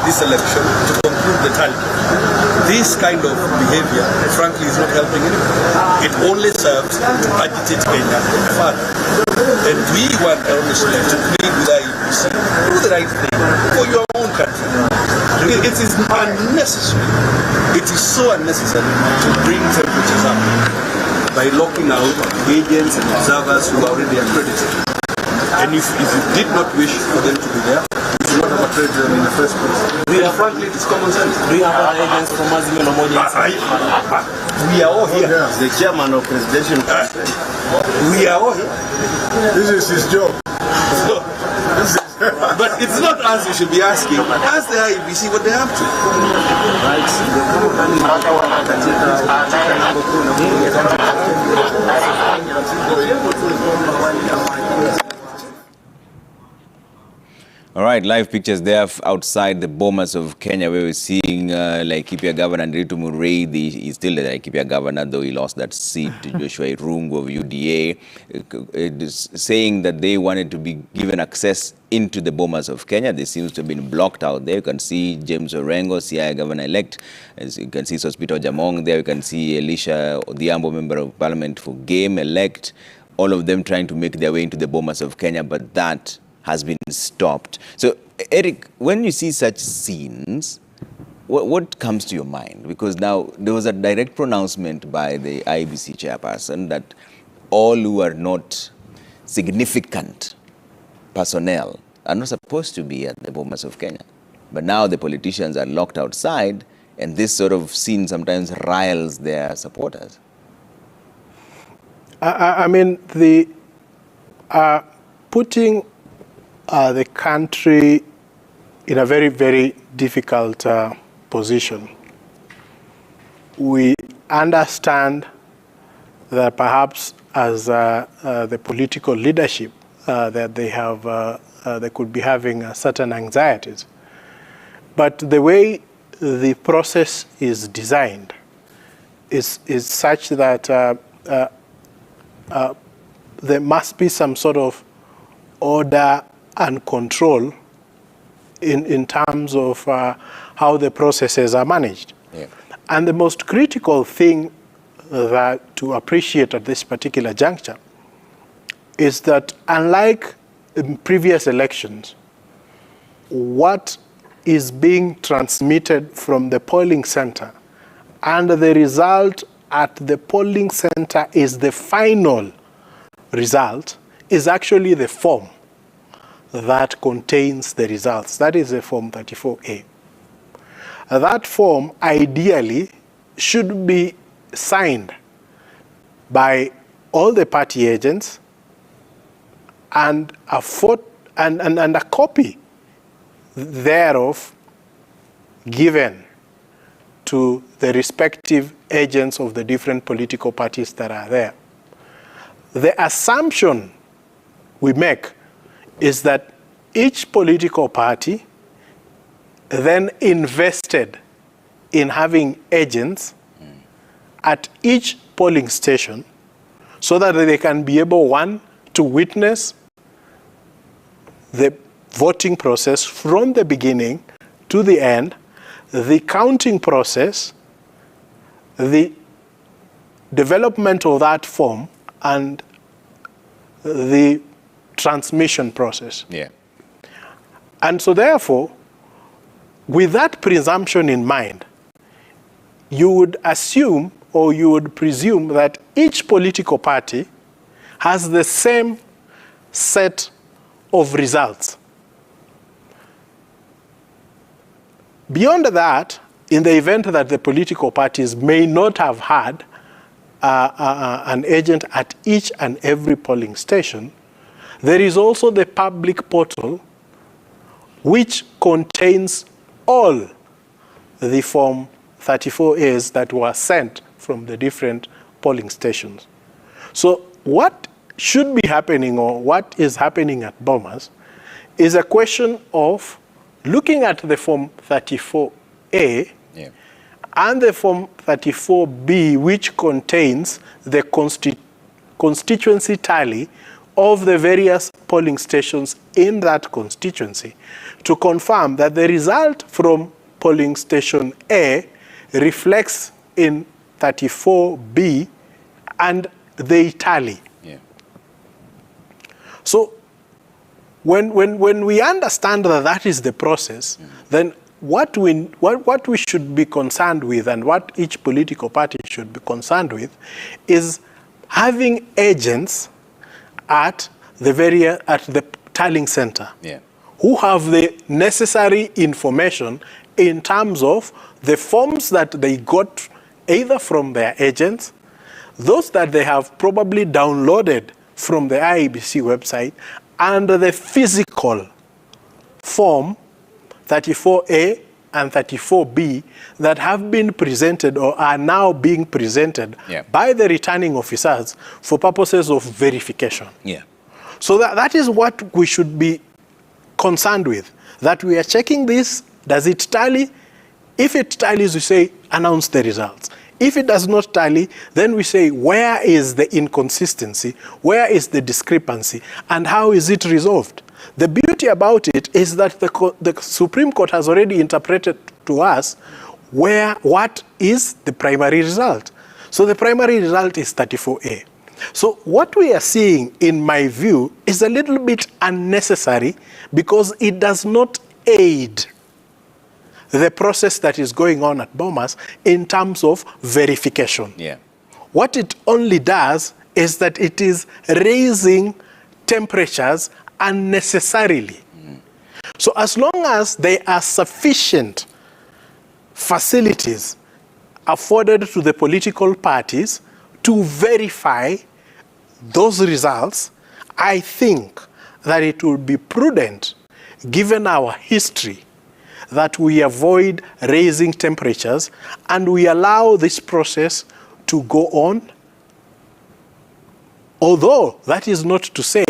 this election to conclude the tally. This kind of behavior, frankly, is not helping anyone. It only serves to agitate Kenya further. And we want honestly to plead with IEBC, do the right thing for your own country. It is unnecessary. It is so unnecessary to bring temperatures up by locking out agents and observers who are already accredited. And if you did not wish for them to be there, you should not have accredited them in the first place. Frankly, it's common sense. Do you have other agents from Wazuiliwa Nje? We are all here. The chairman of presidential conference. We are all here. This is his job. But it's not us you should be asking. Ask the IEBC what they have to. All right, live pictures there outside the Bomas of Kenya, where we're seeing Laikipia Governor Nderitu Mureithi. He's still the Laikipia Governor, though he lost that seat to Joshua Irungu of UDA, saying that they wanted to be given access into the Bomas of Kenya. They seems to have been blocked out there. You can see James Orengo, CI Governor-elect. As you can see Sospito Jamong there. You can see Elisha Odhiambo, Member of Parliament for Game-elect. All of them trying to make their way into the Bomas of Kenya, but that has been stopped. So, Eric, when you see such scenes, what comes to your mind? Because now there was a direct pronouncement by the IEBC chairperson that all who are not significant personnel are not supposed to be at the Bomas of Kenya. But now the politicians are locked outside, and this sort of scene sometimes riles their supporters. I mean, putting the country in a very, very difficult position. We understand that perhaps as the political leadership that they have, they could be having certain anxieties. But the way the process is designed is such that there must be some sort of order and control in terms of how the processes are managed. Yeah. And the most critical thing that to appreciate at this particular juncture is that unlike in previous elections, what is being transmitted from the polling center and the result at the polling center is the final result is actually the form that contains the results. That is the Form 34A. That form ideally should be signed by all the party agents and a copy thereof given to the respective agents of the different political parties that are there. The assumption we make is that each political party then invested in having agents at each polling station so that they can be able, one, to witness the voting process from the beginning to the end, the counting process, the development of that form, and the transmission process. Yeah. And so therefore, with that presumption in mind, you would assume or you would presume that each political party has the same set of results. Beyond that, in the event that the political parties may not have had an agent at each and every polling station, there is also the public portal which contains all the Form 34As that were sent from the different polling stations. So what should be happening, or what is happening at Bomas, is a question of looking at the Form 34A and the Form 34B, which contains the constituency tally of the various polling stations in that constituency to confirm that the result from polling station A reflects in 34B and they tally. Yeah. So when we understand that that is the process, then what we should be concerned with and what each political party should be concerned with is having agents at the tallying center, Yeah. who have the necessary information in terms of the forms that they got either from their agents, those that they have probably downloaded from the IEBC website, and the physical form 34A and 34B that have been presented or are now being presented Yeah. by the returning officers for purposes of verification. Yeah. So that is what we should be concerned with, that we are checking this. Does it tally? If it tallies, we say, announce the results. If it does not tally, then we say, where is the inconsistency? Where is the discrepancy? And how is it resolved? The beauty about it is that the Supreme Court has already interpreted to us what is the primary result. So the primary result is 34A. So what we are seeing, in my view, is a little bit unnecessary because it does not aid the process that is going on at Bomas in terms of verification. Yeah. What it only does is that it is raising temperatures unnecessarily. So as long as there are sufficient facilities afforded to the political parties to verify those results, I think that it would be prudent, given our history, that we avoid raising temperatures and we allow this process to go on. Although that is not to say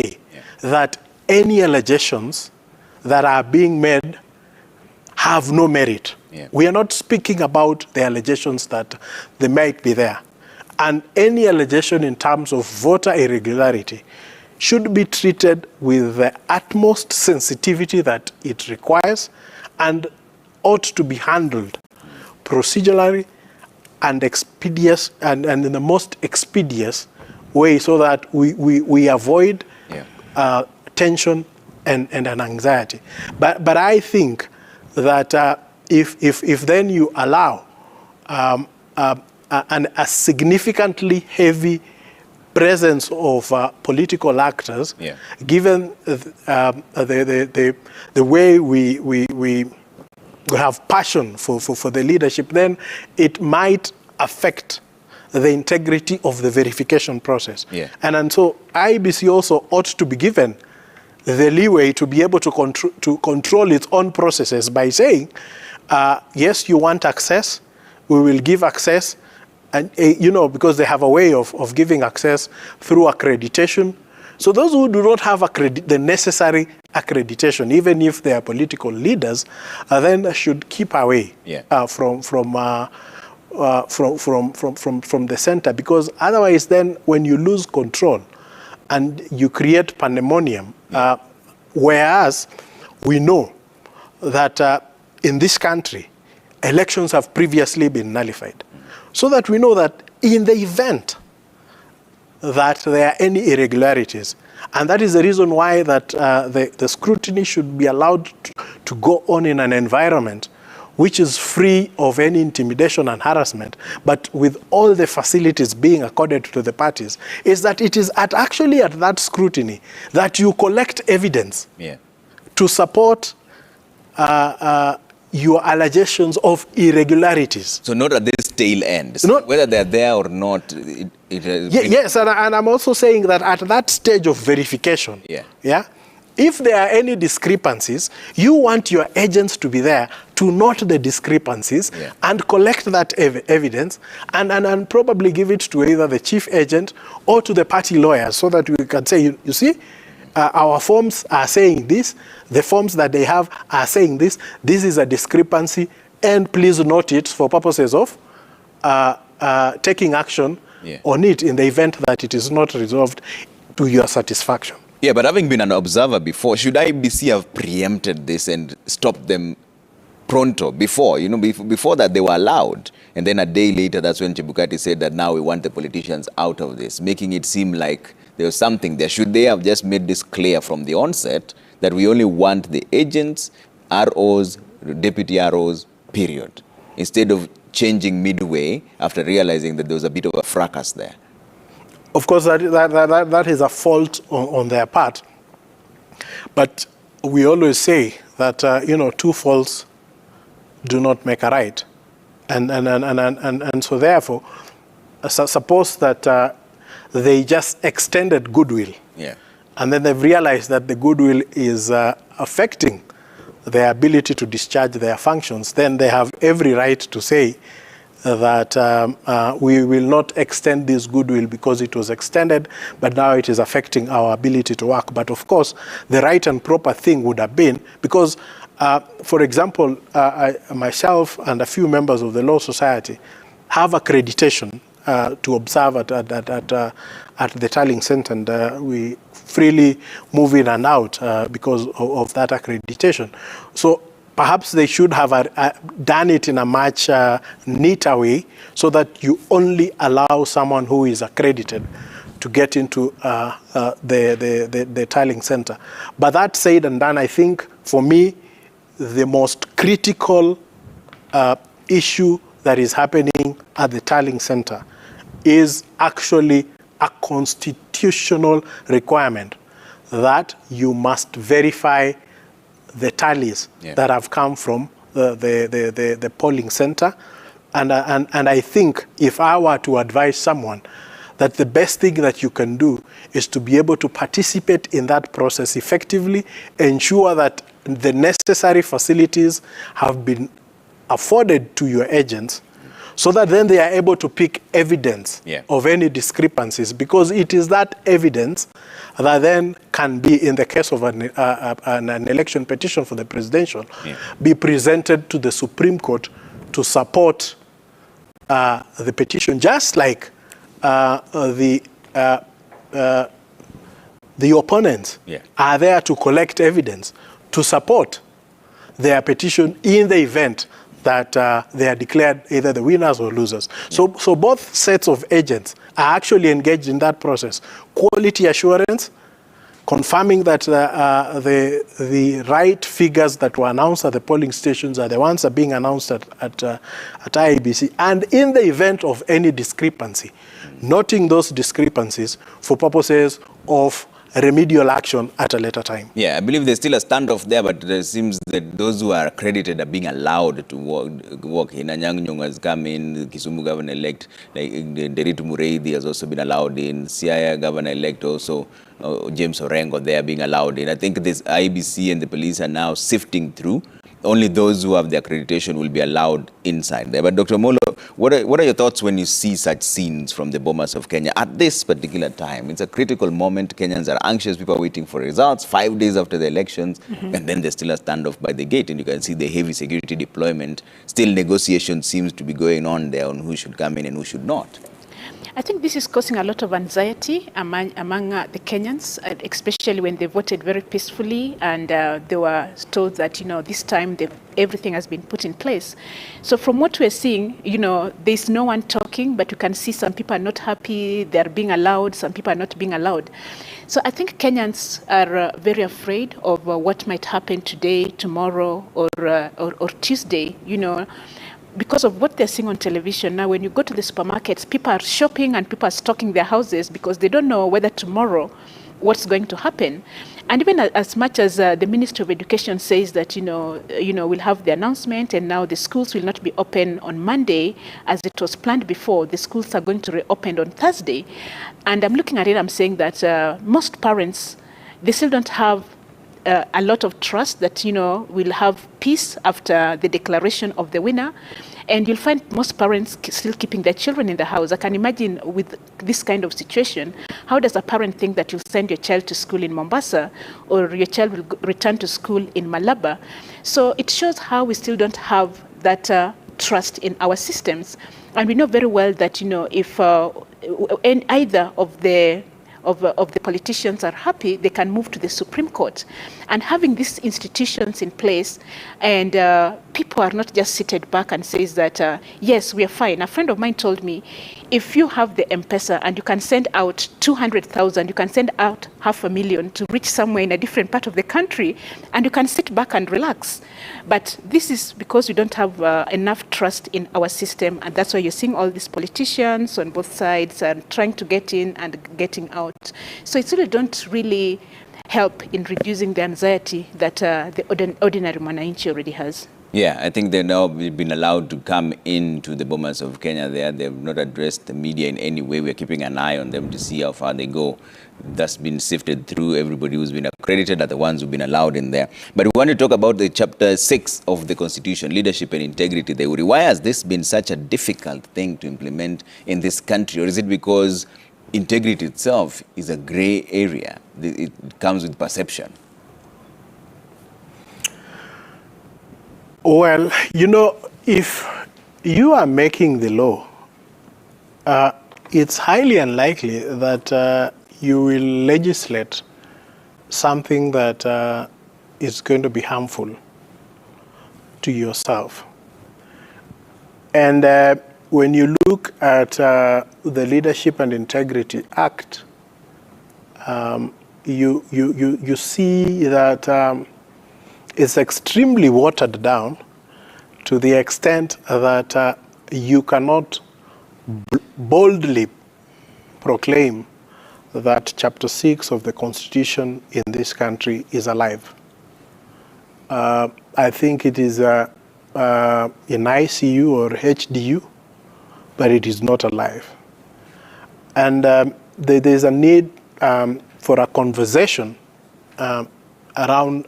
that any allegations that are being made have no merit. Yeah. We are not speaking about the allegations that they might be there. And any allegation in terms of voter irregularity should be treated with the utmost sensitivity that it requires and ought to be handled procedurally and expeditious and in the most expeditious way, so that we avoid tension and an anxiety. But I think that if then you allow a significantly heavy presence of political actors, given the way we have passion for the leadership, then it might affect the integrity of the verification process. Yeah. And so IEBC also ought to be given the leeway to be able to control its own processes by saying, yes, you want access, we will give access, and because they have a way of giving access through accreditation. So those who do not have the necessary accreditation, even if they are political leaders, then should keep away from the center, because otherwise then when you lose control and you create pandemonium, whereas we know that in this country elections have previously been nullified, so that we know that in the event that there are any irregularities, and that is the reason why that the scrutiny should be allowed to go on in an environment which is free of any intimidation and harassment, but with all the facilities being accorded to the parties, is that it is actually at that scrutiny that you collect evidence to support your allegations of irregularities. So not at this tail end. So whether they're there or not. Yes, and I'm also saying that at that stage of verification, if there are any discrepancies, you want your agents to be there to note the discrepancies and collect that evidence and probably give it to either the chief agent or to the party lawyers, so that we can say, you see, our forms are saying this, the forms that they have are saying this is a discrepancy, and please note it for purposes of taking action on it in the event that it is not resolved to your satisfaction. Yeah, but having been an observer before, should IBC have preempted this and stopped them pronto before? You know, before that they were allowed. And then a day later, that's when Chebukati said that now we want the politicians out of this, making it seem like there was something there. Should they have just made this clear from the onset that we only want the agents, ROs, deputy ROs, period, instead of changing midway after realizing that there was a bit of a fracas there? Of course, that is a fault on their part. But we always say that, two faults do not make a right. And so therefore, suppose that they just extended goodwill. Yeah. And then they've realized that the goodwill is affecting their ability to discharge their functions, then they have every right to say that we will not extend this goodwill because it was extended, but now it is affecting our ability to work. But of course, the right and proper thing would have been, because, for example, myself and a few members of the Law Society have accreditation to observe at the Tallying Center, and we freely move in and out because of that accreditation. So perhaps they should have done it in a much neater way, so that you only allow someone who is accredited to get into the Tallying Center. But that said and done, I think for me, the most critical issue that is happening at the Tallying Center is actually a constitutional requirement that you must verify the tallies that have come from the polling center. And I think if I were to advise someone that the best thing that you can do is to be able to participate in that process effectively, ensure that the necessary facilities have been afforded to your agents, so that then they are able to pick evidence of any discrepancies, because it is that evidence that then can be, in the case of an election petition for the presidential, be presented to the Supreme Court to support the petition, just like the opponents are there to collect evidence to support their petition in the event that they are declared either the winners or losers. So both sets of agents are actually engaged in that process. Quality assurance, confirming that the right figures that were announced at the polling stations are the ones that are being announced at IEBC. And in the event of any discrepancy, noting those discrepancies for purposes of remedial action at a later time. Yeah, I believe there's still a standoff there, but it seems that those who are accredited are being allowed to work. Anyang' Nyong'o has come in, Kisumu governor-elect, like Nderitu Mureithi has also been allowed in, Siaya governor-elect also, James Orengo, they are being allowed in. I think this IBC and the police are now sifting through. Only those who have the accreditation will be allowed inside there. But Dr. Molo, what are your thoughts when you see such scenes from the Bomas of Kenya at this particular time? It's a critical moment. Kenyans are anxious. People are waiting for results 5 days after the elections. And then there's still a standoff by the gate. And you can see the heavy security deployment. Still negotiation seems to be going on there on who should come in and who should not. I think this is causing a lot of anxiety among the Kenyans, especially when they voted very peacefully and they were told that, this time everything has been put in place. So from what we're seeing, there's no one talking, but you can see some people are not happy, they're being allowed, some people are not being allowed. So I think Kenyans are very afraid of what might happen today, tomorrow, or Tuesday, because of what they're seeing on television. Now, when you go to the supermarkets, people are shopping and people are stocking their houses because they don't know whether tomorrow what's going to happen. And even as much as the Ministry of Education says that, we'll have the announcement and now the schools will not be open on Monday as it was planned before. The schools are going to reopen on Thursday. And I'm looking at it, I'm saying that most parents, they still don't have a lot of trust that, we'll have peace after the declaration of the winner. And you'll find most parents still keeping their children in the house. I can imagine with this kind of situation, how does a parent think that you'll send your child to school in Mombasa or your child will return to school in Malaba? So it shows how we still don't have that trust in our systems. And we know very well that, if either of of the politicians are happy, they can move to the Supreme Court. And having these institutions in place, and people are not just seated back and says that, yes, we are fine. A friend of mine told me, if you have the M-Pesa and you can send out 200,000, you can send out 500,000 to reach somewhere in a different part of the country, and you can sit back and relax. But this is because we don't have enough trust in our system, and that's why you're seeing all these politicians on both sides and trying to get in and getting out. So it's really don't really help in reducing the anxiety that the ordinary mwananchi already has. Yeah, I think they've now been allowed to come into the Bomas of Kenya there. They've not addressed the media in any way. We're keeping an eye on them to see how far they go. That's been sifted through. Everybody who's been accredited are the ones who've been allowed in there. But we want to talk about the Chapter 6 of the Constitution, leadership and integrity. Why has this been such a difficult thing to implement in this country? Or is it because integrity itself is a gray area? It comes with perception. Well, you know, if you are making the law, it's highly unlikely that you will legislate something that is going to be harmful to yourself. And when you look at the Leadership and Integrity Act, you see that it's extremely watered down to the extent that you cannot boldly proclaim that Chapter 6 of the Constitution in this country is alive. I think it is in ICU or HDU, but it is not alive. And there's a need for a conversation around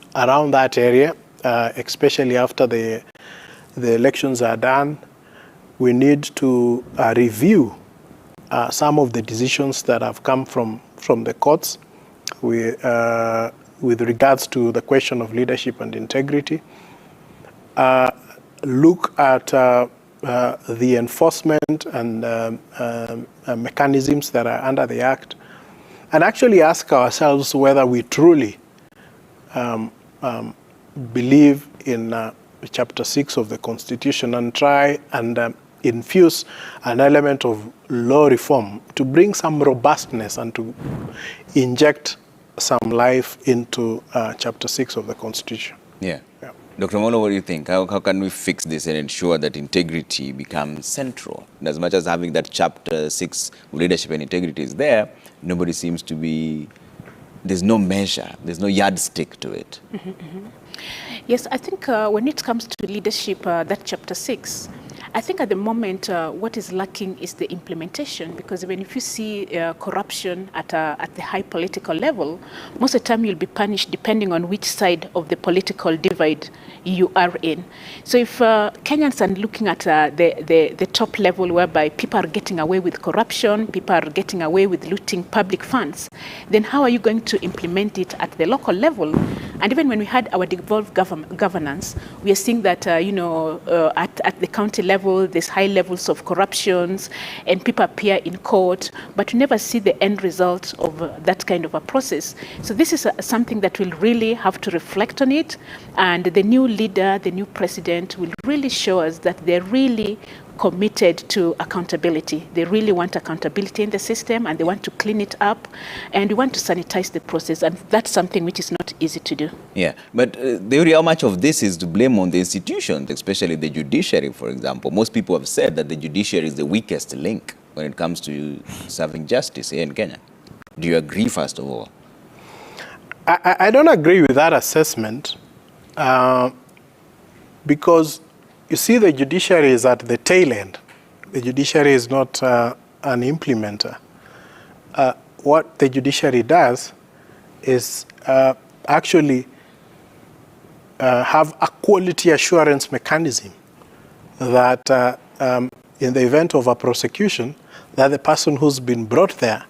that area, especially after the elections are done. We need to review some of the decisions that have come from the courts with regards to the question of leadership and integrity. Look at the enforcement and mechanisms that are under the Act, and actually ask ourselves whether we truly believe in Chapter 6 of the Constitution, and try and infuse an element of law reform to bring some robustness and to inject some life into Chapter 6 of the Constitution. Yeah. Dr. Molo, what do you think? How can we fix this and ensure that integrity becomes central? And as much as having that Chapter 6 leadership and integrity is there, nobody seems to be, there's no measure, there's no yardstick to it. Mm-hmm, mm-hmm. Yes, I think when it comes to leadership, that Chapter 6, I think at the moment what is lacking is the implementation, because even if you see corruption at the high political level, most of the time you'll be punished depending on which side of the political divide you are in. So if Kenyans are looking at the top level whereby people are getting away with corruption, people are getting away with looting public funds, then how are you going to implement it at the local level? And even when we had our devolved governance, we are seeing that, at the county level, there's high levels of corruptions and people appear in court, but you never see the end result of that kind of a process. So this is something that we'll really have to reflect on it. And the new leader, the new president will really show us that they're really committed to accountability. They really want accountability in the system, and they want to clean it up, and we want to sanitize the process, and that's something which is not easy to do. Yeah, but how much of this is to blame on the institutions, especially the judiciary, for example? Most people have said that the judiciary is the weakest link when it comes to serving justice here in Kenya. Do you agree, first of all? I don't agree with that assessment, because you see, the judiciary is at the tail end. The judiciary is not an implementer. What the judiciary does is actually have a quality assurance mechanism that in the event of a prosecution, that the person who's been brought there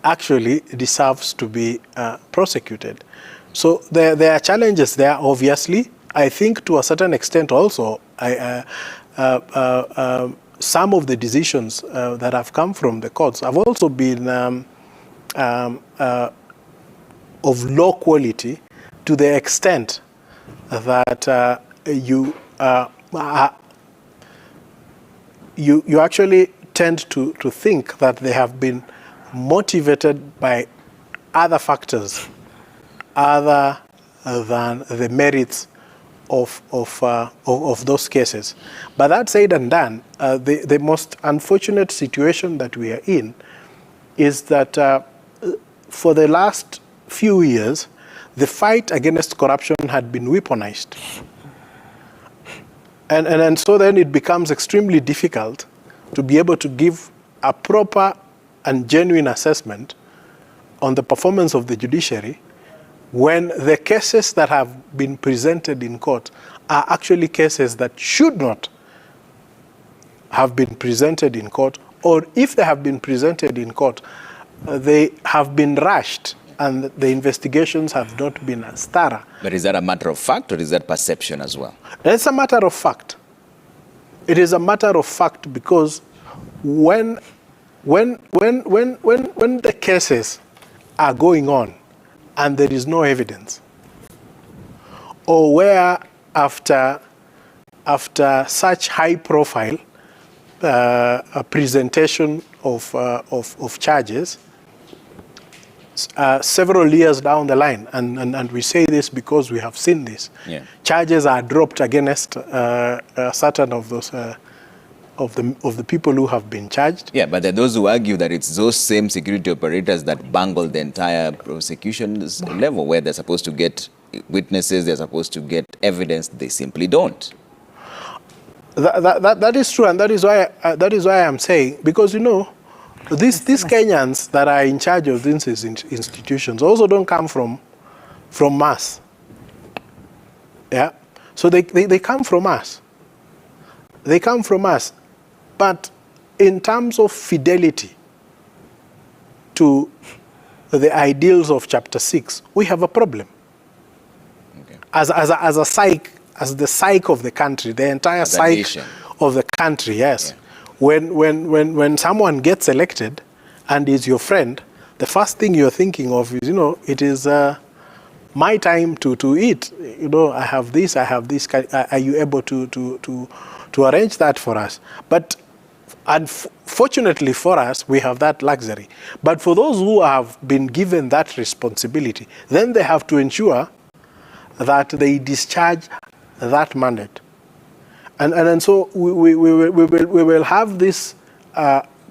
actually deserves to be prosecuted. So there are challenges there, obviously. I think to a certain extent also, some of the decisions that have come from the courts have also been of low quality to the extent that you actually tend to think that they have been motivated by other factors other than the merits of those cases. But that said and done, the most unfortunate situation that we are in is that for the last few years, the fight against corruption had been weaponized. And so then it becomes extremely difficult to be able to give a proper and genuine assessment on the performance of the judiciary when the cases that have been presented in court are actually cases that should not have been presented in court, or if they have been presented in court, they have been rushed and the investigations have not been as thorough. But is that a matter of fact or is that perception as well? It's a matter of fact. It is a matter of fact because when the cases are going on and there is no evidence, or where after such high profile a presentation of charges, several years down the line, and we say this because we have seen this, charges are dropped against certain of those of the people who have been charged. Yeah, but there are those who argue that it's those same security operators that bungle the entire prosecution's level, where they're supposed to get witnesses, they're supposed to get evidence, they simply don't. That is true, and that is why I'm saying, because these Kenyans that are in charge of these institutions also don't come from us. Yeah, so they come from us. They come from us, but in terms of fidelity to the ideals of Chapter 6, we have a problem. Okay. As the psyche of the country, the entire psyche of the country, yes. Yeah. When someone gets elected and is your friend, the first thing you're thinking of is, it is my time to eat. I have this. Are you able to arrange that for us? But unfortunately for us, we have that luxury. But for those who have been given that responsibility, then they have to ensure that they discharge that mandate. And so we will have this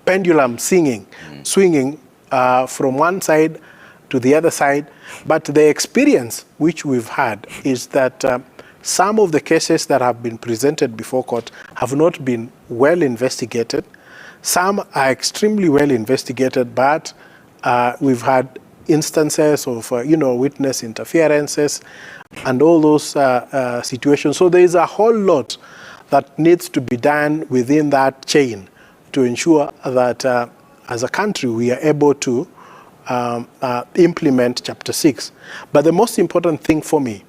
pendulum swinging from one side to the other side. But the experience which we've had is that some of the cases that have been presented before court have not been well investigated. Some are extremely well investigated, but we've had instances of witness interferences and all those situations. So there is a whole lot that needs to be done within that chain to ensure that as a country we are able to implement Chapter 6. But the most important thing for me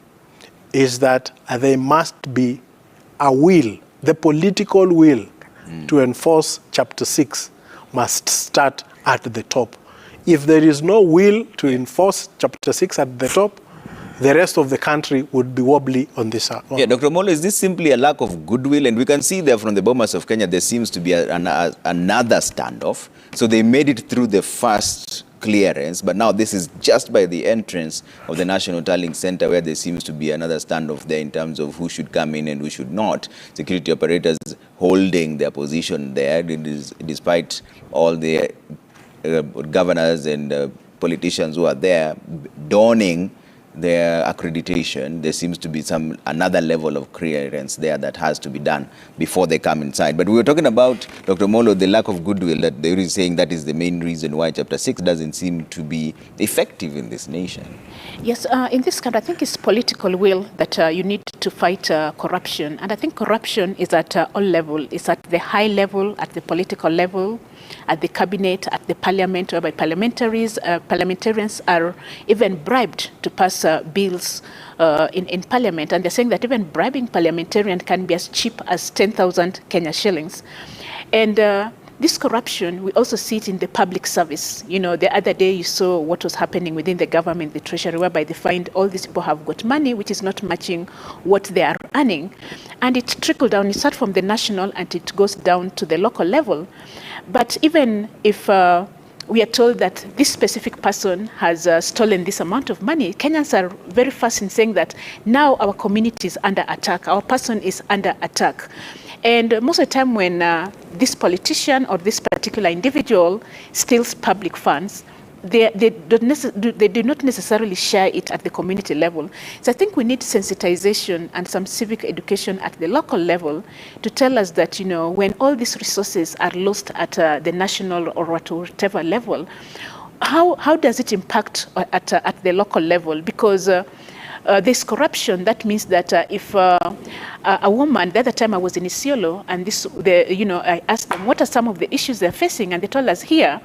is that there must be a will, the political will to enforce Chapter 6 must start at the top. If there is no will to enforce Chapter 6 at the top, the rest of the country would be wobbly on this. Yeah, Dr. Molo, is this simply a lack of goodwill? And we can see there from the Bomas of Kenya, there seems to be another standoff. So they made it through the first clearance, but now this is just by the entrance of the National Tallying Center, where there seems to be another standoff there in terms of who should come in and who should not. Security operators holding their position there, despite all the governors and politicians who are there donning their accreditation. There seems to be another level of clearance there that has to be done before they come inside. But we were talking about, Dr. Molo, the lack of goodwill, that they were saying that is the main reason why Chapter 6 doesn't seem to be effective in this nation. Yes, in this country, I think it's political will that you need to fight corruption. And I think corruption is at all levels. It's at the high level, at the political level, at the cabinet, at the parliament, whereby parliamentarians are even bribed to pass bills in parliament. And they're saying that even bribing parliamentarian can be as cheap as 10,000 Kenya shillings. And this corruption, we also see it in the public service. You know, the other day you saw what was happening within the government, the treasury, whereby they find all these people have got money which is not matching what they are earning. And it trickled down. It starts from the national and it goes down to the local level. But even if we are told that this specific person has stolen this amount of money, Kenyans are very fast in saying that now our community is under attack, our person is under attack. And most of the time when this politician or this particular individual steals public funds, they do not necessarily share it at the community level. So I think we need sensitization and some civic education at the local level to tell us that, you know, when all these resources are lost at the national or whatever level, how does it impact at the local level? Because there's corruption. That means that if a woman, the other time I was in Isiolo, and I asked them what are some of the issues they're facing, and they told us here,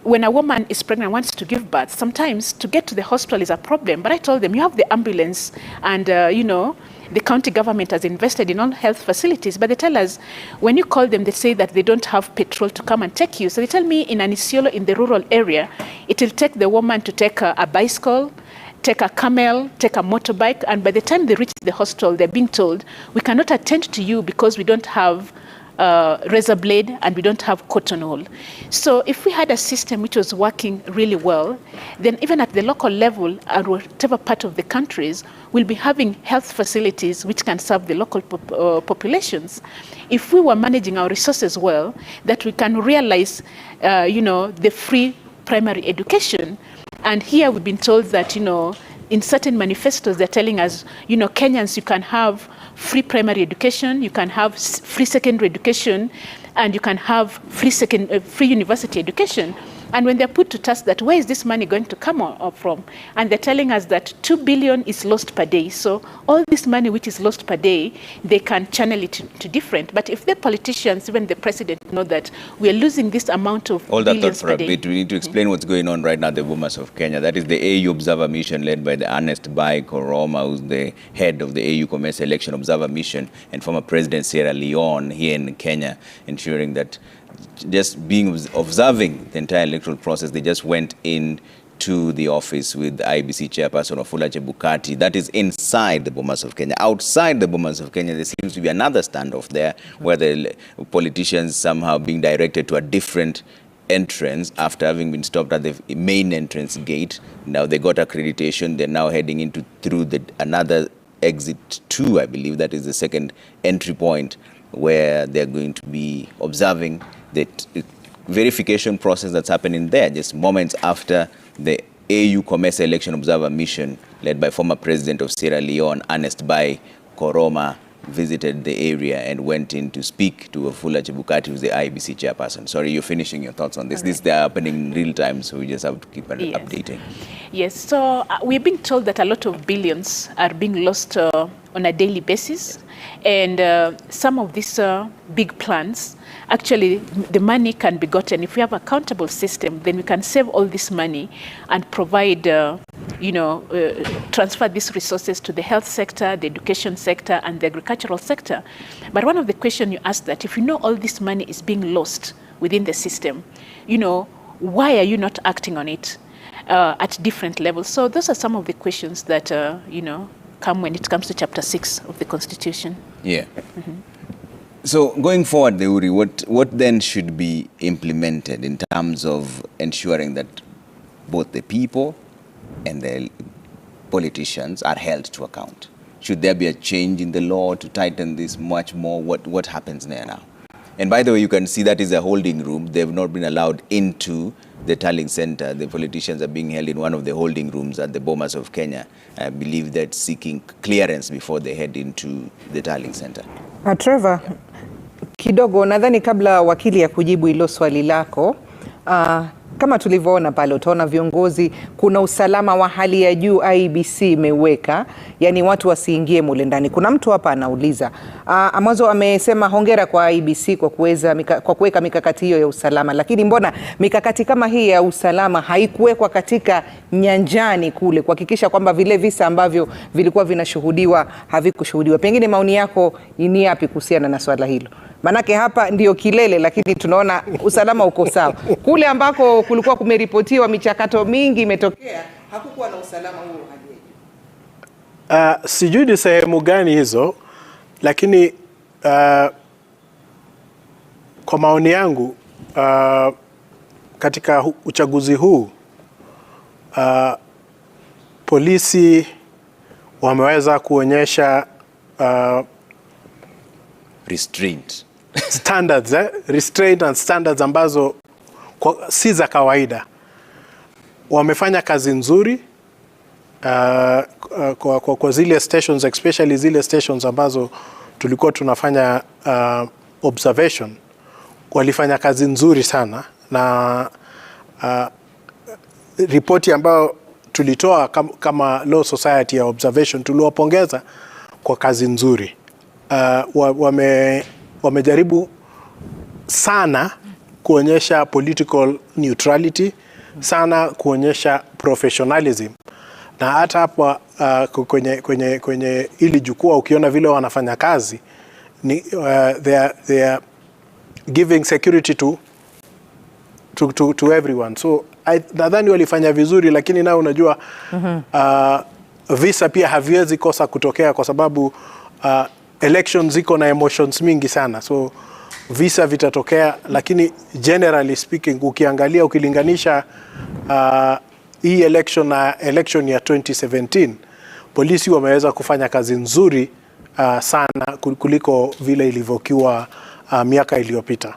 when a woman is pregnant and wants to give birth, sometimes to get to the hospital is a problem. But I told them, you have the ambulance and, the county government has invested in all health facilities. But they tell us, when you call them, they say that they don't have petrol to come and take you. So they tell me in an Isiolo, in the rural area, it will take the woman to take a bicycle, take a camel, take a motorbike. And by the time they reach the hospital, they're being told, we cannot attend to you because we don't have razor blade and we don't have cotton wool. So if we had a system which was working really well, then even at the local level or whatever part of the countries, we'll be having health facilities which can serve the local populations. If we were managing our resources well, that we can realize, the free primary education. And here we've been told that, in certain manifestos, they're telling us, Kenyans, you can have free primary education, you can have free secondary education, and you can have free university education. And when they're put to task that, where is this money going to come up from? And they're telling us that 2 billion is lost per day. So all this money which is lost per day, they can channel it to different. But if the politicians, even the president, know that we are losing this amount of Hold that thought billions for per a day. bit. We need to explain what's going on right now at the Bomas of Kenya. That is the AU Observer Mission led by the Ernest Bai Koroma, who's the head of the AU Commerce Election Observer Mission, and former President Sierra Leone here in Kenya, ensuring that just observing the entire electoral process, they just went in to the office with the IBC chairperson Wafula Chebukati. That is inside the Bomas of Kenya. Outside the Bomas of Kenya, there seems to be another standoff there where the politicians somehow being directed to a different entrance after having been stopped at the main entrance gate. Now they got accreditation. They're now heading through another exit 2, I believe. That is the second entry point where they're going to be observing the verification process that's happening there, just moments after the AU Commerce Election Observer Mission, led by former President of Sierra Leone, Ernest Bai Koroma, visited the area and went in to speak to Wafula Chebukati, who's the IBC chairperson. Sorry, you're finishing your thoughts on this. Right. They're happening in real time, so we just have to keep updating. Yes, so we're being told that a lot of billions are being lost on a daily basis. And some of these big plans, actually, the money can be gotten. If we have an accountable system, then we can save all this money and provide, transfer these resources to the health sector, the education sector, and the agricultural sector. But one of the questions you asked that, if you know all this money is being lost within the system, why are you not acting on it at different levels? So those are some of the questions that, come when it comes to Chapter 6 of the Constitution. Yeah. Mm-hmm. So going forward, Deuri, what then should be implemented in terms of ensuring that both the people and the politicians are held to account? Should there be a change in the law to tighten this much more? What happens there now? And by the way, you can see that is a holding room. They've not been allowed into the tallying center. The politicians are being held in one of the holding rooms at the Bomas of Kenya. I believe that seeking clearance before they head into the tallying center. Trevor, kidogo nadhani kabla wakili ya kujibu hilo swali lako, kama tulivyoona pale utaona viongozi, kuna usalama wa hali ya juu IBC imeweka, yani watu wasiingie mule ndani. Kuna mtu hapa anauliza, Amazo amesema hongera kwa IBC kwa kuweka mikakati hiyo ya usalama, lakini mbona mikakati kama hii ya usalama haikuwekwa katika nyanjani kule kuhakikisha kwamba vile visa ambavyo vilikuwa vinashuhudiwa havikushuhudiwa? Pengine maoni yako ni yapi kuhusiana na swala hilo? Manake hapa ndio kilele, lakini tunaona usalama uko sawa. Kule ambako kulikuwa kumeripotiwa michakato mingi imetokea, hakukuwa na usalama huo hadi juu. Sijui ni sehemu gani hizo, lakini kwa maoni yangu katika uchaguzi huu polisi wameweza kuonyesha restraint standards, restraint and standards ambazo si za kawaida. Wamefanya kazi nzuri kwa zile stations, especially zile stations ambazo tulikuwa tunafanya observation. Walifanya kazi nzuri sana, na ripoti ambayo tulitoa kama Law Society ya Observation tuliwapongeza kwa kazi nzuri. Wamejaribu sana kuonyesha political neutrality, sana kuonyesha professionalism, na hata hapa kwenye ili jukwaa ukiona vile wanafanya kazi ni they are giving security to everyone. So nadhani walifanya vizuri, lakini nao unajua visa pia haviwezi kosa kutokea kwa sababu elections ziko na emotions mingi sana, so visa vitatokea, lakini generally speaking ukiangalia, ukilinganisha hii election na election ya 2017, polisi wameweza kufanya kazi nzuri sana kuliko vile ilivyokuwa miaka iliyopita.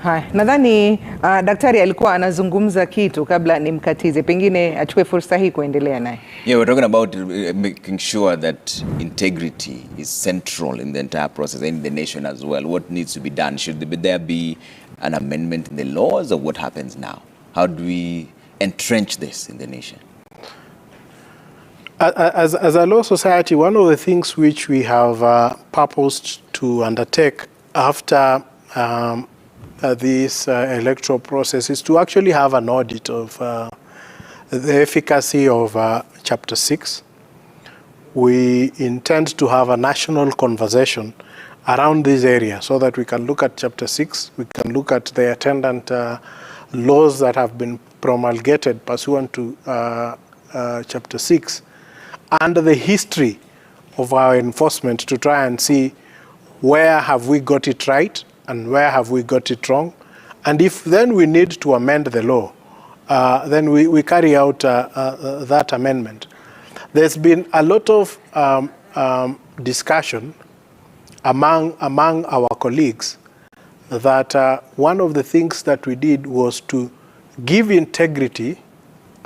Hai, nadhani daktari alikuwa anazungumza kitu kabla nimkatize, pengine achukue fursa hii kuendelea naye. Yeah, we're talking about making sure that integrity is central in the entire process and in the nation as well. What needs to be done? Should there be an amendment in the laws, or what happens now? How do we entrench this in the nation? As a law society, one of the things which we have purposed to undertake after this electoral process is to actually have an audit of the efficacy of Chapter 6. We intend to have a national conversation around this area so that we can look at Chapter 6, we can look at the attendant laws that have been promulgated pursuant to Chapter 6, and the history of our enforcement, to try and see where have we got it right and where have we got it wrong. And if then we need to amend the law, then we carry out that amendment. There's been a lot of discussion among our colleagues that one of the things that we did was to give integrity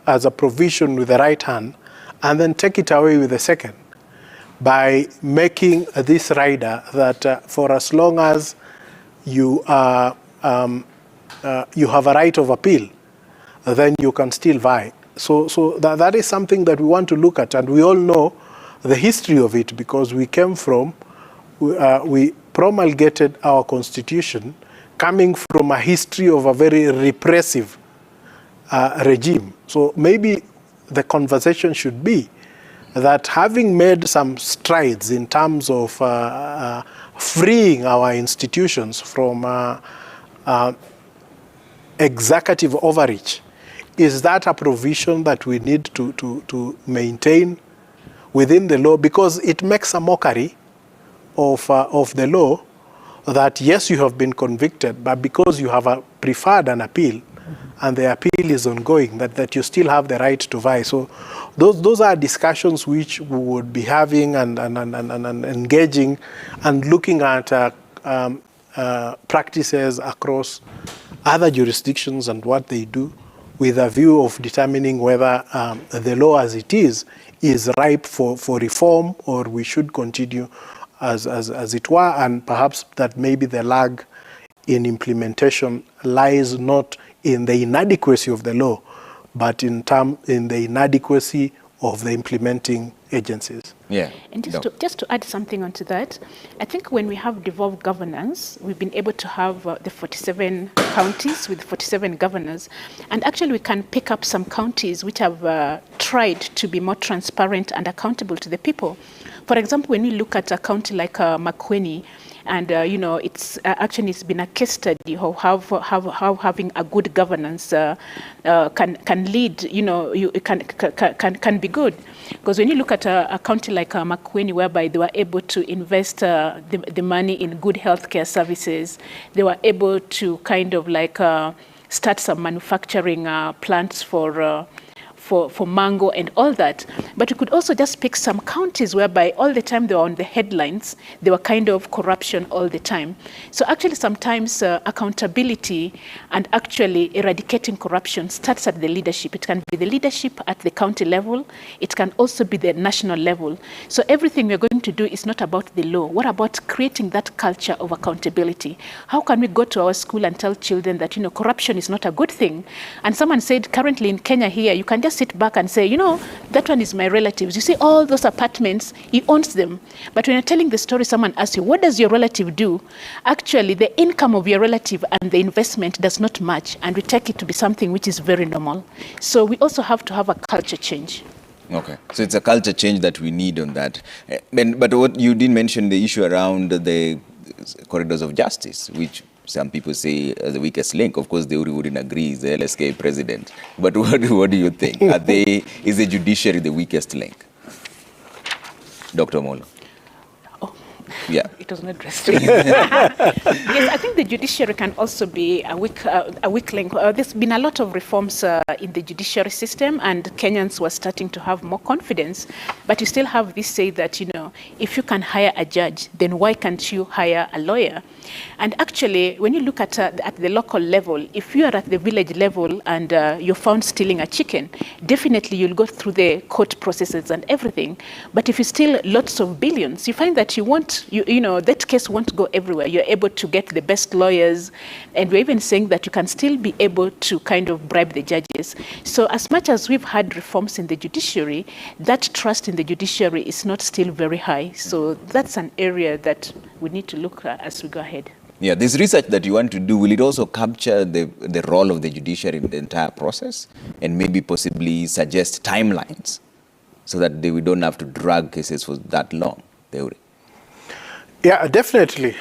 as a provision with the right hand and then take it away with the second, by making this rider that for as long as you have a right of appeal, then you can still vie. So that is something that we want to look at, and we all know the history of it because we came from, we promulgated our constitution coming from a history of a very repressive regime. So maybe the conversation should be that having made some strides in terms of freeing our institutions from executive overreach, is that a provision that we need to maintain within the law? Because it makes a mockery of the law that yes, you have been convicted, but because you have preferred an appeal, and the appeal is ongoing, that you still have the right to vie. So those are discussions which we would be having and engaging and looking at practices across other jurisdictions and what they do, with a view of determining whether the law as it is ripe for reform, or we should continue as it were, and perhaps that maybe the lag in implementation lies not in the inadequacy of the law, but in the inadequacy of the implementing agencies. Yeah. And just to add something onto that, I think when we have devolved governance, we've been able to have the 47 counties with 47 governors, and actually we can pick up some counties which have tried to be more transparent and accountable to the people. For example, when you look at a county like MKUU, and it's actually it's been a case study of how having a good governance can lead. You can be good, because when you look at a county like MKUU, whereby they were able to invest the money in good healthcare services, they were able to kind of like start some manufacturing plants for mango and all that. But you could also just pick some counties whereby all the time they were on the headlines, they were kind of corruption all the time. So actually sometimes accountability and actually eradicating corruption starts at the leadership. It can be the leadership at the county level. It can also be the national level. So everything we're going to do is not about the law. What about creating that culture of accountability? How can we go to our school and tell children that, corruption is not a good thing? And someone said currently in Kenya here, you can just sit back and say, that one is my relatives. You see all those apartments, he owns them. But when you're telling the story, someone asks you, what does your relative do? Actually, the income of your relative and the investment does not match, and we take it to be something which is very normal. So we also have to have a culture change. Okay, so it's a culture change that we need on that. But what you did mention, the issue around the corridors of justice, which some people say the weakest link. Of course, they wouldn't agree. He's the LSK president. But what do you think? Is the judiciary the weakest link? Dr. Molo. Yeah. It was not addressed. Yes, I think the judiciary can also be a weak link. There's been a lot of reforms in the judiciary system, and Kenyans were starting to have more confidence. But you still have this say that, if you can hire a judge, then why can't you hire a lawyer? And actually, when you look at the local level, if you are at the village level and you're found stealing a chicken, definitely you'll go through the court processes and everything. But if you steal lots of billions, you find that that case won't go everywhere. You're able to get the best lawyers, and we're even saying that you can still be able to kind of bribe the judges. So as much as we've had reforms in the judiciary, that trust in the judiciary is not still very high. So that's an area that we need to look at as we go ahead. Yeah, this research that you want to do, will it also capture the role of the judiciary in the entire process, and maybe possibly suggest timelines so that we don't have to drag cases for that long? Yeah, definitely,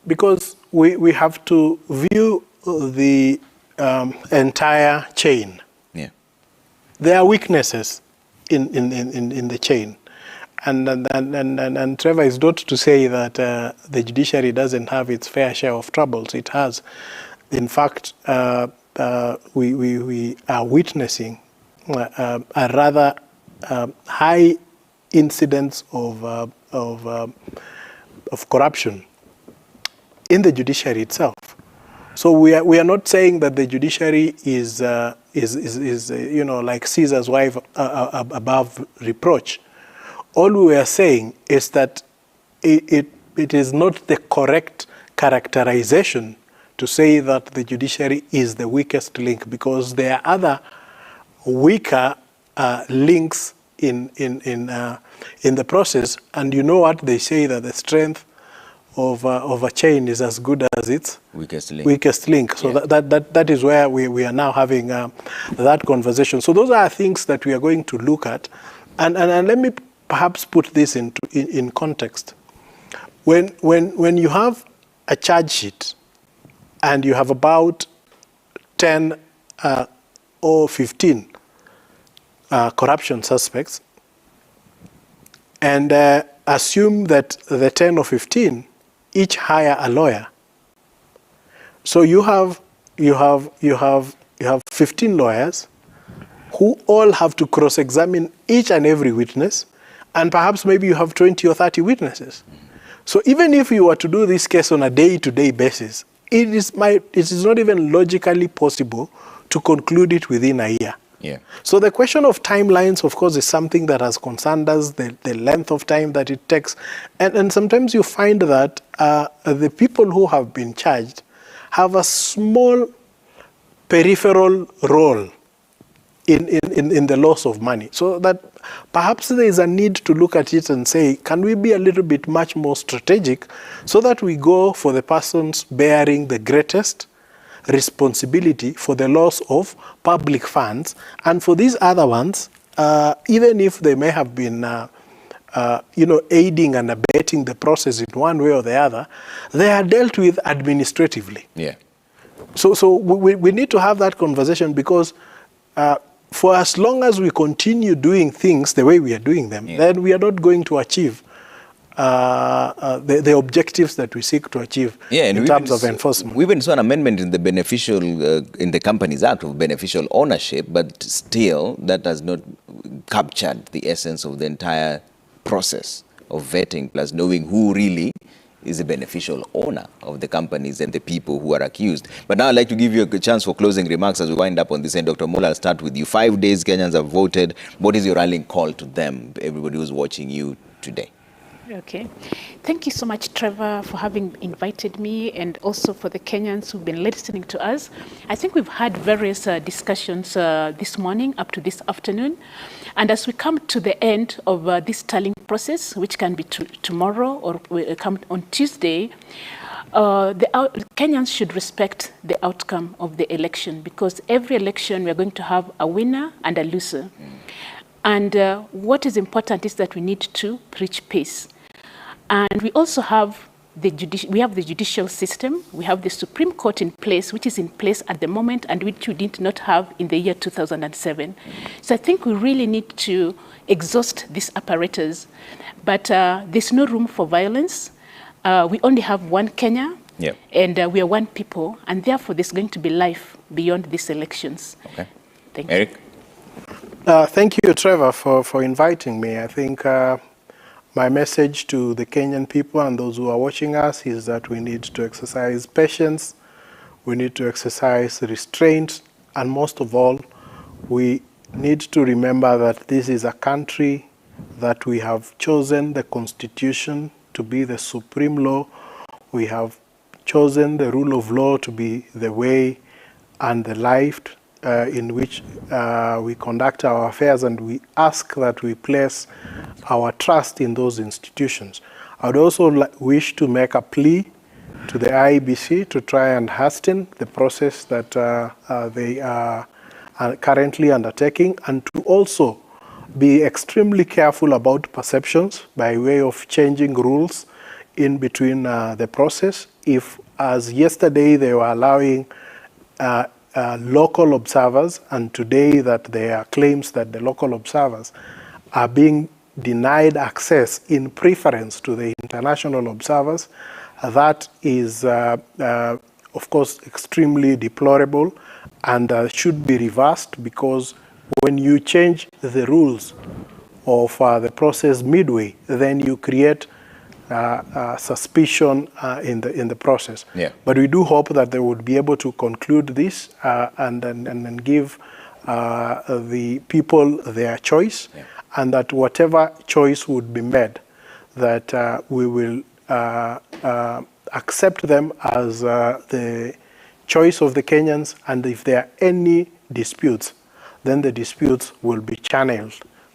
because we have to view the entire chain. Yeah, there are weaknesses in the chain, and Trevor, is not to say that the judiciary doesn't have its fair share of troubles. It has. In fact, we are witnessing a rather high incidence of corruption in the judiciary itself. So we are not saying that the judiciary is like Caesar's wife above reproach. All we are saying is that it is not the correct characterization to say that the judiciary is the weakest link, because there are other weaker links in the process. And you know what they say, that the strength of a chain is as good as its weakest link. So yeah, that is where we are now having that conversation. So those are things that we are going to look at, and let me perhaps put this in context. When you have a charge sheet and you have about 10 or 15 corruption suspects, and assume that the 10 or 15 each hire a lawyer. So you have 15 lawyers who all have to cross-examine each and every witness, and perhaps maybe you have 20 or 30 witnesses. So even if you were to do this case on a day-to-day basis, it is not even logically possible to conclude it within a year. Yeah. So the question of timelines, of course, is something that has concerned us, the length of time that it takes. And sometimes you find that the people who have been charged have a small peripheral role in the loss of money. So that perhaps there is a need to look at it and say, can we be a little bit much more strategic so that we go for the persons bearing the greatest responsibility for the loss of public funds, and for these other ones, even if they may have been aiding and abetting the process in one way or the other, they are dealt with administratively. Yeah. So we need to have that conversation, because for as long as we continue doing things the way we are doing them, then we are not going to achieve the objectives that we seek to achieve in terms of enforcement. We even saw an amendment in the beneficial, in the Companies Act of beneficial ownership, but still that has not captured the essence of the entire process of vetting, plus knowing who really is the beneficial owner of the companies and the people who are accused. But now I'd like to give you a chance for closing remarks as we wind up on this end. Dr. Mola, I'll start with you. 5 days Kenyans have voted. What is your rallying call to them, everybody who's watching you today? Okay. Thank you so much, Trevor, for having invited me, and also for the Kenyans who've been listening to us. I think we've had various discussions this morning up to this afternoon. And as we come to the end of this tallying process, which can be tomorrow or come on Tuesday, Kenyans should respect the outcome of the election, because every election we are going to have a winner and a loser. And what is important is that we need to reach peace. And we also have the judicial system. We have the Supreme Court in place, which is in place at the moment, and which we did not have in the year 2007. So I think we really need to exhaust this apparatus. But there's no room for violence. We only have one Kenya, and we are one people, and therefore there's going to be life beyond these elections. Okay. Thank you. Eric? Thank you, Trevor, for inviting me. I think my message to the Kenyan people and those who are watching us is that we need to exercise patience, we need to exercise restraint, and most of all, we need to remember that this is a country that we have chosen the Constitution to be the supreme law. We have chosen the rule of law to be the way and the life in which we conduct our affairs, and we ask that we place our trust in those institutions. I would also wish to make a plea to the IEBC to try and hasten the process that they are currently undertaking, and to also be extremely careful about perceptions by way of changing rules in between the process. If, as yesterday, they were allowing local observers, and today that there are claims that the local observers are being denied access in preference to the international observers, that is, of course, extremely deplorable and should be reversed, because when you change the rules of the process midway, then you create suspicion in the process. But we do hope that they would be able to conclude this and then give the people their choice, and that whatever choice would be made, that we will accept them as the choice of the Kenyans, and if there are any disputes, then the disputes will be channeled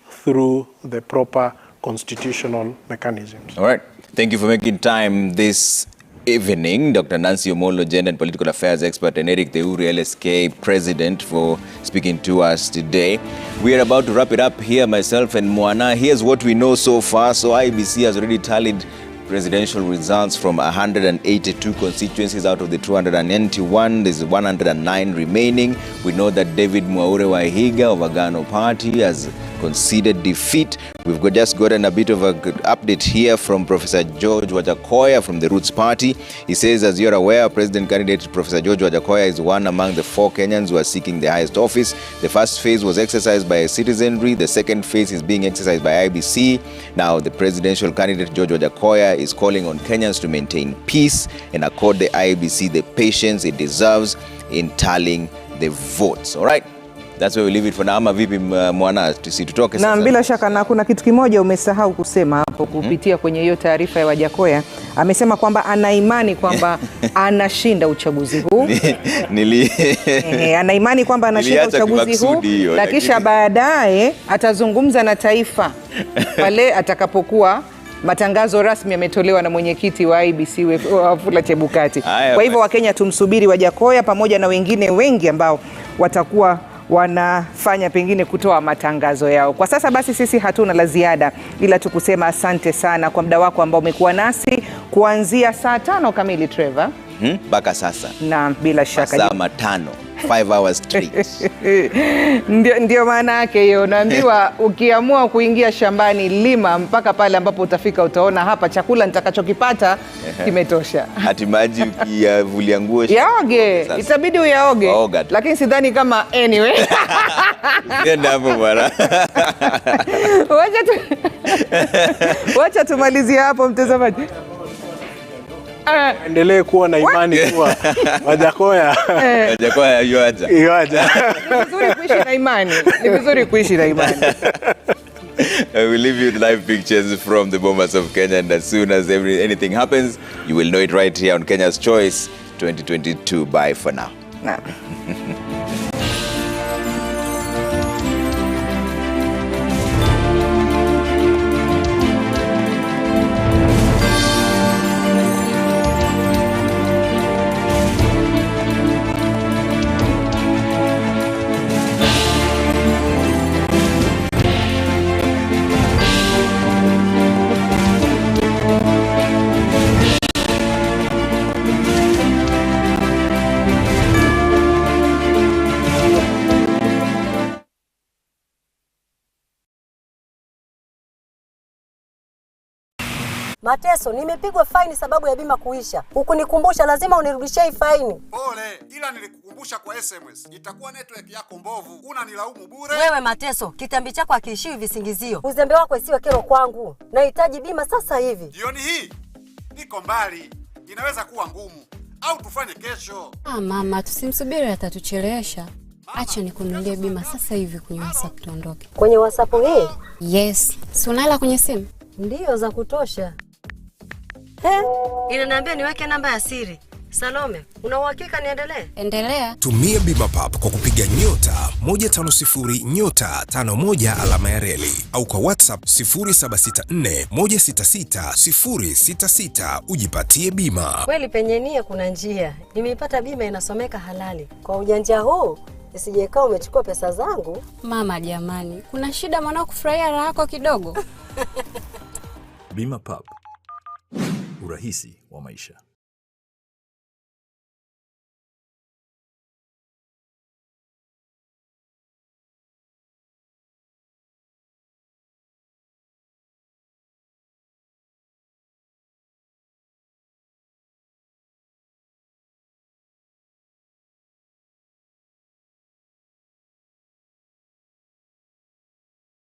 through the proper constitutional mechanisms. All right. Thank you for making time this evening, Dr. Nancy Omolo, Gender and Political Affairs Expert, and Eric Theuri, LSK President, for speaking to us today. We are about to wrap it up here, myself and Mwana. Here's what we know so far. So IEBC has already tallied presidential results from 182 constituencies out of the 291. There's 109 remaining. We know that David Mwaure Wahiga of Agano Party has conceded defeat. We've just gotten a bit of an update here from Professor George Wajakoya from the Roots Party. He says, as you're aware, President candidate Professor George Wajakoya is one among the 4 Kenyans who are seeking the highest office. The first phase was exercised by citizenry. The second phase is being exercised by IEBC. Now, the presidential candidate George Wajakoya is calling on Kenyans to maintain peace and accord the IEBC the patience it deserves in tallying the votes. All right. That's where we leave it for now. Ama vipi Mwana, tutoke sasa? Na bila shaka, na kuna kitu kimoja umesahau kusema hapo kupitia kwenye hiyo taarifa ya Wajakoya. Amesema kwamba ana imani kwamba anashinda uchaguzi huu. Ana imani kwamba anashinda uchaguzi huu, na kisha baadaye atazungumza na taifa pale atakapokuwa matangazo rasmi yametolewa na mwenyekiti wa IEBC Wafula Chebukati. Kwa hivyo Wakenya tumsubiri Wajakoya pamoja na wengine wengi ambao watakuwa wanafanya pengine kutoa matangazo yao. Kwa sasa basi sisi hatuna la ziada ila tukusema asante sana kwa muda wako ambao umekuwa nasi kuanzia saa 5 kamili Trevor. Mpaka sasa. Na bila shaka. Saa 5. 5 hours straight. Ndio maana yake hiyo. Naambiwa ukiamua kuingia shambani lima mpaka pale ambapo utafika utaona hapa chakula nitakachokipata kimetosha. Hati maji ukivulia nguo yaoge. Itabidi uyaoge. Lakini sidhani kama anyway. Nenda hapo bwana. Wacha tumalizie hapo mtazamaji. Endelee kuwa na imani kuwa Wajakoya. Wajakoya yuaja. Ni vizuri kuishi na imani. Ni vizuri kuishi na imani. I will leave you with live pictures from the Bomas of Kenya, and as soon as anything happens, you will know it right here on Kenya's Choice 2022. Bye for now. Mateso, nimepigwa faini sababu ya bima kuisha. Hukunikumbusha, lazima unirudishie hii faini. Pole, ila nilikukumbusha kwa SMS. Itakuwa network yako mbovu. Unanilaumu bure. Wewe Mateso, kitambi chako hakiishiwi visingizio. Uzembe wako isiwe kero kwangu. Nahitaji bima sasa hivi. Jioni hii niko mbali. Inaweza kuwa ngumu. Au tufanye kesho. Mama, tusimsubiri atatuchelewesha. Acha nikununulie bima sasa hivi kwenye WhatsApp tuondoke. Kwenye WhatsApp hii? Yes. Si unala kwenye simu? Ndio, za kutosha. Inaniambia niweke namba ya siri. Salome, una uhakika niendelee? Endelea. Tumia bima pap kwa kupiga *150*51 au kwa WhatsApp 0764166066 ujipatie bima. Kweli penye nia kuna njia. Nimeipata bima inasomeka halali. Kwa ujanja huu, isijekaa umechukua pesa zangu. Mama jamani, kuna shida mwanao kufurahia raha yako kidogo? Bima pap. Urahisi wa maisha.